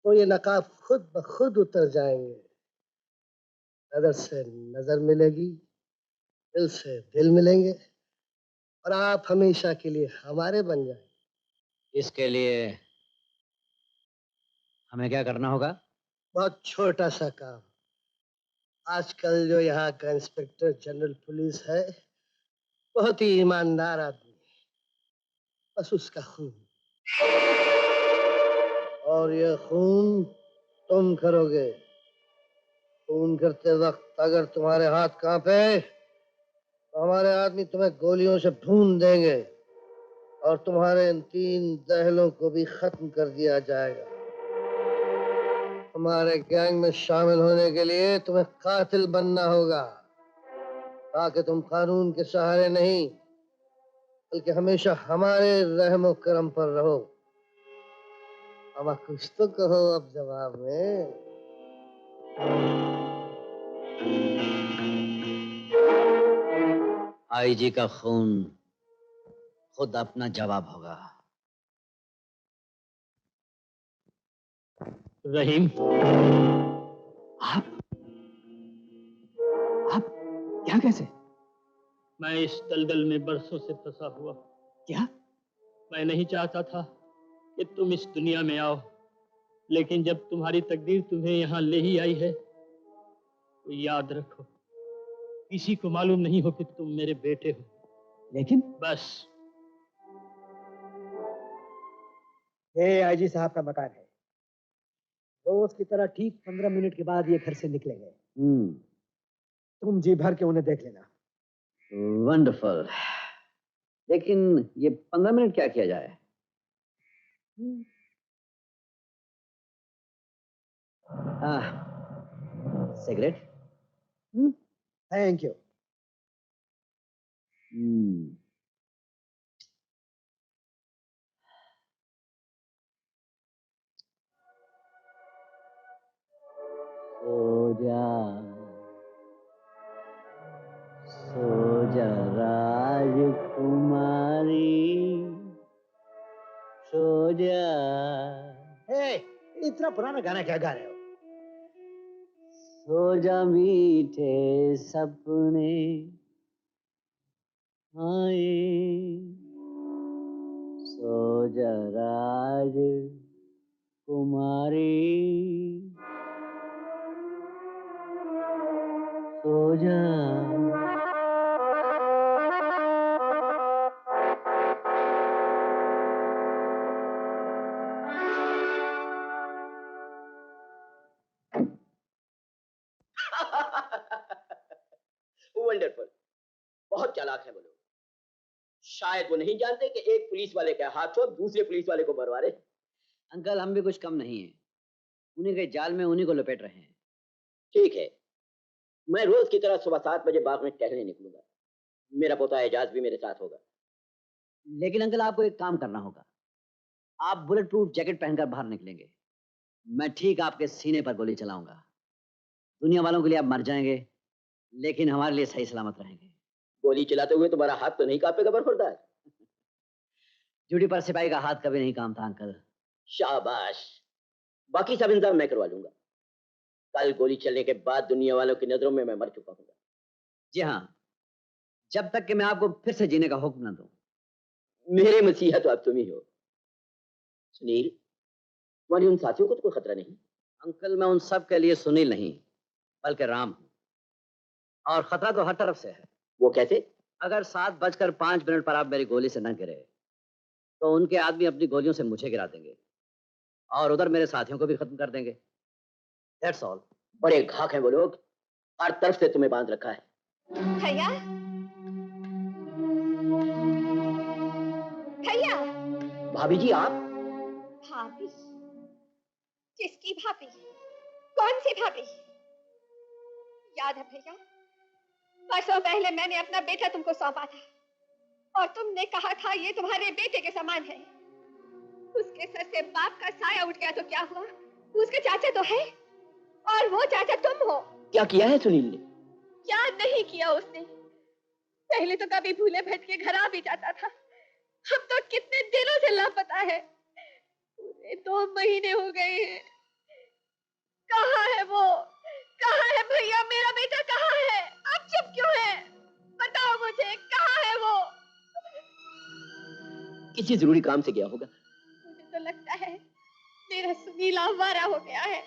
तो ये नकाब खुद ब खुद उतर जाएंगे। नजर से नजर मिलेगी, दिल से दिल मिलेंगे, और आप हमेशा के लिए हमारे बन जाएंगे। इसके लिए हमें क्या करना होगा? बहुत छोटा सा काम। आजकल जो यहाँ का इंस्पेक्टर जनरल पुलिस है, बहुत ही ईमानदार आदमी है। बस उसका खून, और ये खून तुम करोगे। खून करते वक्त अगर तुम्हारे हाथ कांपे तो हमारे आदमी तुम्हें गोलियों से भून देंगे, और तुम्हारे इन 3 दहलों को भी खत्म कर दिया जाएगा। हमारे गैंग में शामिल होने के लिए तुम्हें कातिल बनना होगा, ताकि तुम कानून के सहारे नहीं, बल्कि हमेशा हमारे रहमो करम पर रहो। अब कुछ तो कहो अब जवाब में। आईजी का खून खुद अपना जवाब होगा। रहीम, आप क्या कैसे? मैं इस दलदल में बरसों से फंसा हुआ। क्या? मैं नहीं चाहता था कि तुम इस दुनिया में आओ, लेकिन जब तुम्हारी तकदीर तुम्हें यहाँ ले ही आई है, तो याद रखो, किसी को मालूम नहीं हो कि तुम मेरे बेटे हो। लेकिन बस। ये आईजी साहब का मकान है। रोज की तरह ठीक 15 मिनट के बाद ये घर से निकलेंगे। तुम जी भर के उन्हें देख लेना। वंडरफुल। लेकिन ये 15 मिनट क्या किया जाए? सिगरेट? Thank you. सो जा, सो जा राजकुमारी, सो जा। इतना पुराना गाना क्या गा रहे हो? सो जा मीठे सपने आए, सो जा राजकुमारी, सो जा। वंडरफुल। बहुत चालाक है वो लोग। शायद वो नहीं जानते कि एक पुलिस वाले के हाथों दूसरे पुलिस वाले को मरवा रहे। अंकल, हम भी कुछ कम नहीं है। उन्हीं के जाल में उन्हीं को लपेट रहे हैं। ठीक है, मैं रोज की तरह सुबह 7 बजे बाग में टहलने निकलूंगा। मेरा पोता एजाज भी मेरे साथ होगा। लेकिन अंकल, आपको एक काम करना होगा। आप बुलेट प्रूफ जैकेट पहनकर बाहर निकलेंगे। मैं ठीक आपके सीने पर गोली चलाऊंगा। दुनिया वालों के लिए आप मर जाएंगे, लेकिन हमारे लिए सही सलामत रहेंगे। गोली चलाते हुए तुम्हारा हाथ तो नहीं कांपेगा बरखुरदार? ड्यूटी पर सिपाही का हाथ कभी नहीं कांपता अंकल। शाबाश। बाकी सब इंतजाम मैं करवा लूंगा। कल गोली चलने के बाद दुनिया वालों की नजरों में मैं मर चुका हूँ। जी हाँ, जब तक कि मैं आपको फिर से जीने का हुक्म न दूं। मेरे मसीहा तो अब तुम ही हो। सुनील, तुम्हारी उन साथियों को तो कोई खतरा नहीं? अंकल, मैं उन सब के लिए सुनील नहीं, बल्कि राम हूं। और खतरा तो हर तरफ से है। वो कैसे? अगर 7:05 पर आप मेरी गोली से न गिरे, तो उनके आदमी अपनी गोलियों से मुझे गिरा देंगे, और उधर मेरे साथियों को भी खत्म कर देंगे। That's all। बड़े घाक हैं वो लोग, हर तरफ से तुम्हें बांध रखा है। भैया, भैया। भाभी जी, आप? भाभी? किसकी भाभी? कौन सी भाभी? याद है भैया, परसों पहले मैंने अपना बेटा तुमको सौंपा था, और तुमने कहा था ये तुम्हारे बेटे के समान है। उसके सर से बाप का साया उठ गया तो क्या हुआ? उसके चाचा तो है, और वो चाचा तुम हो। क्या किया है सुनील ने? क्या नहीं किया उसने? पहले तो कभी भूले भटके घर आ भी जाता था, अब तो कितने दिनों से लापता है। पूरे 2 महीने हो गए हैं। कहाँ है वो? कहाँ है भैया? मेरा बेटा कहाँ है? आप चुप क्यों हैं? बताओ मुझे, कहाँ है वो? किसी जरूरी काम से गया होगा। मुझे तो लगता है मेरा सुनील आवारा हो गया है।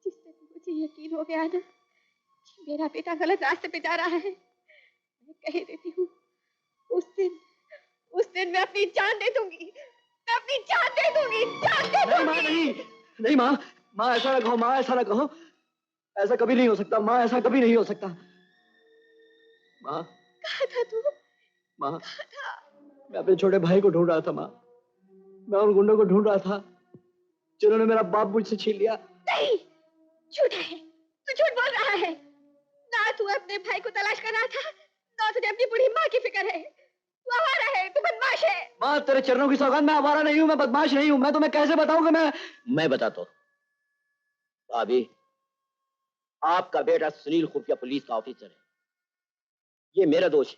जिस दिन मुझे यकीन हो गया ना कि मेरा बेटा गलत रास्ते पे जा रहा है, मैं कह देती हूँ, उस दिन मैं अपनी जान दे दूंगी। मैं अपनी जान दे दूंगी, जान दे नहीं माँ, दूंगी। नहीं माँ, माँ ऐसा ना कहो, माँ ऐसा ना कहो, ऐसा कभी नहीं हो सकता माँ, ऐसा कभी नहीं हो सकता माँ। कहाँ था तू? माँ, कहाँ था? मैं अपने छोटे भाई को ढूंढ रहा था माँ, मैं उन गुंडों को ढूंढ रहा था जिन्होंने मेरा बाप मुझसे छीन लिया। नहीं, झूठा है, तू झूठ बोल रहा है। ना तू अपने भाई को तलाश कर रहा था, ना तुझे अपनी बूढ़ी माँ की फिक्र है। तू आवारा है, तू बदमाश है। माँ तेरे चरणों की सौगात, मैं आवारा नहीं हूँ, मैं बदमाश नहीं हूँ। मैं तुम्हें कैसे बताऊं कि मैं बताता हूँ। भाभी, आपका बेटा सुनील खुफिया पुलिस का ऑफिसर है। ये मेरा दोष है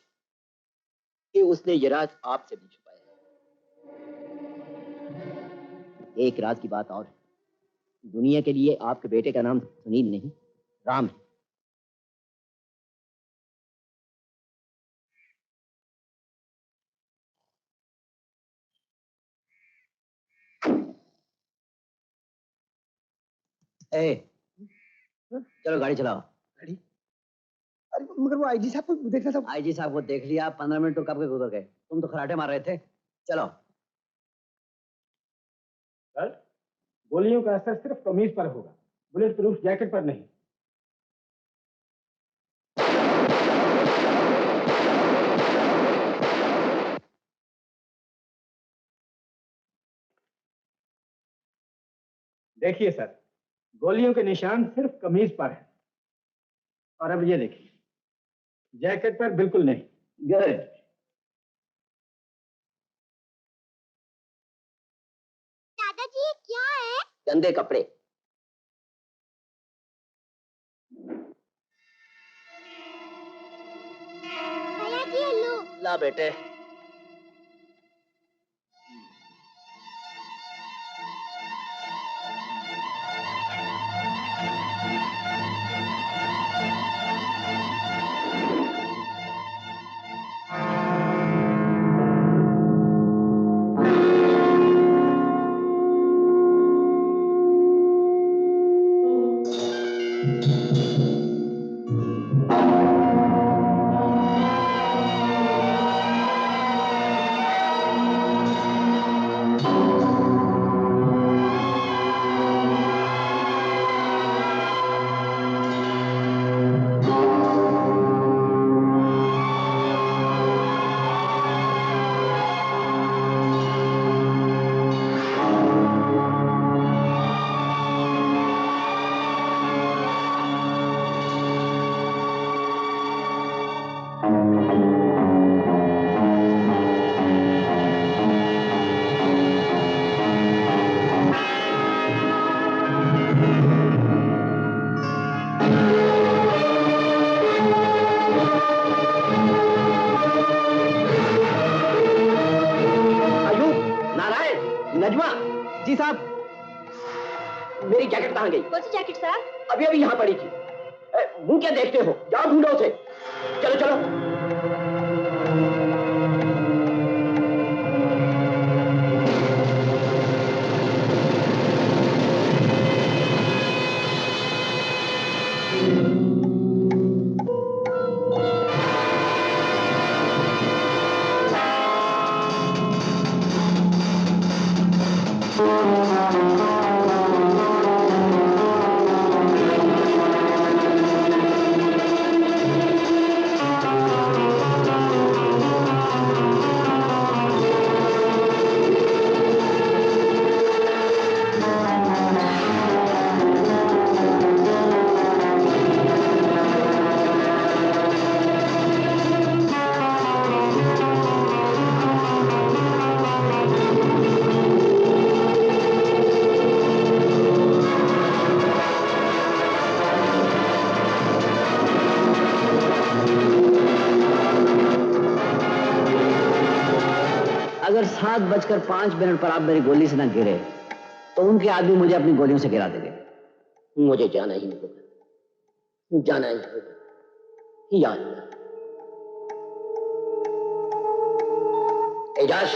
कि उसने ये राज आपसे भी छुपाया है। एक राज की बात और है, दुनिया के लिए आपके बेटे का नाम सुनील नहीं, राम है। ए, चलो गाड़ी चलाओ। गाड़ी? अरे मगर वो आईजी साहब को देखना था। आईजी साहब को देख लिया, 15 मिनट तो कब के गुजर गए, तुम तो खराटे मार रहे थे। चलो। सर, गोलियों का असर सिर्फ कमीज पर होगा, बुलेट प्रूफ जैकेट पर नहीं। देखिए सर, गोलियों के निशान सिर्फ कमीज पर है, और अब ये देखिए, जैकेट पर बिल्कुल नहीं। गुड। दादाजी, ये क्या है? गंदे कपड़े। भैया जी, लो। ला बेटे। जी साहब। मेरी जैकेट कहाँ गई? कौन सी जैकेट साहब? अभी अभी यहाँ पड़ी थी। मुंह क्या देखते हो? जाओ ढूंढो उसे। चलो चलो। अगर 7:05 पर आप मेरी गोली से न गिरे तो उनके आदमी मुझे अपनी गोलियों से गिरा देंगे। मुझे जाना ही होगा, जाना ही होगा। याद रखना। एजाज,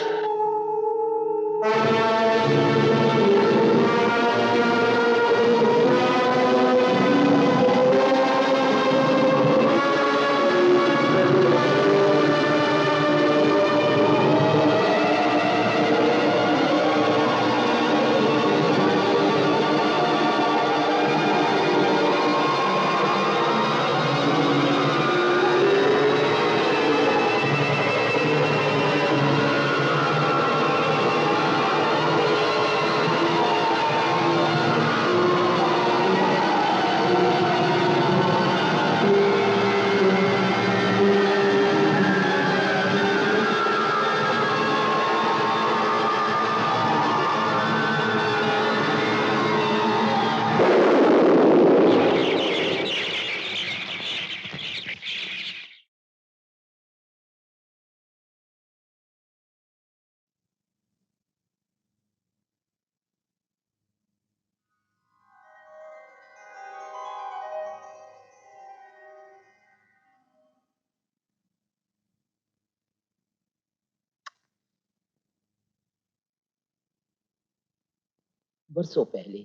बरसों पहले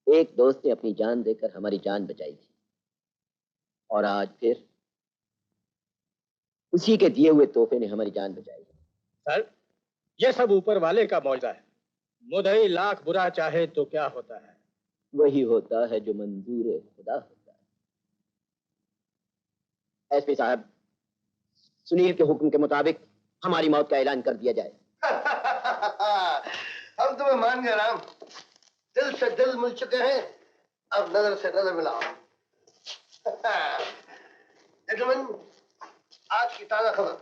एक दोस्त ने अपनी जान देकर हमारी जान बचाई थी, और आज फिर उसी के दिए हुए तोहफे ने हमारी जान बचाई। सर, ये सब ऊपर वाले का मौजूदा है। मुदई लाख बुरा चाहे तो क्या होता है? वही होता है जो मंजूर खुदा होता है। एसपी साहब, सुनील के हुक्म के मुताबिक हमारी मौत का ऐलान कर दिया जाए। हम तुम्हें मान गए राम, दिल से दिल मिल चुके हैं, अब नजर से नजर मिलाओ। जेंटलमैन, आज की ताजा खबर,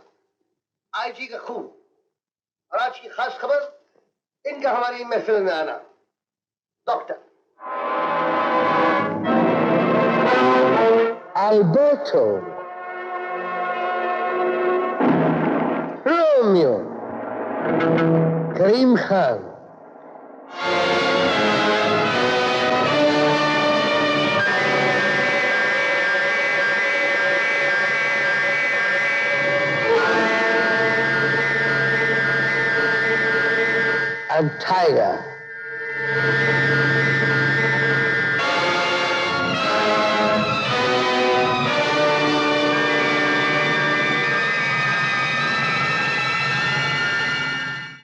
आईजी का खून, और आज की खास खबर, इनका हमारी महफिल में आना। Doctor Alberto, Romeo, Karim Khan, and Tiger.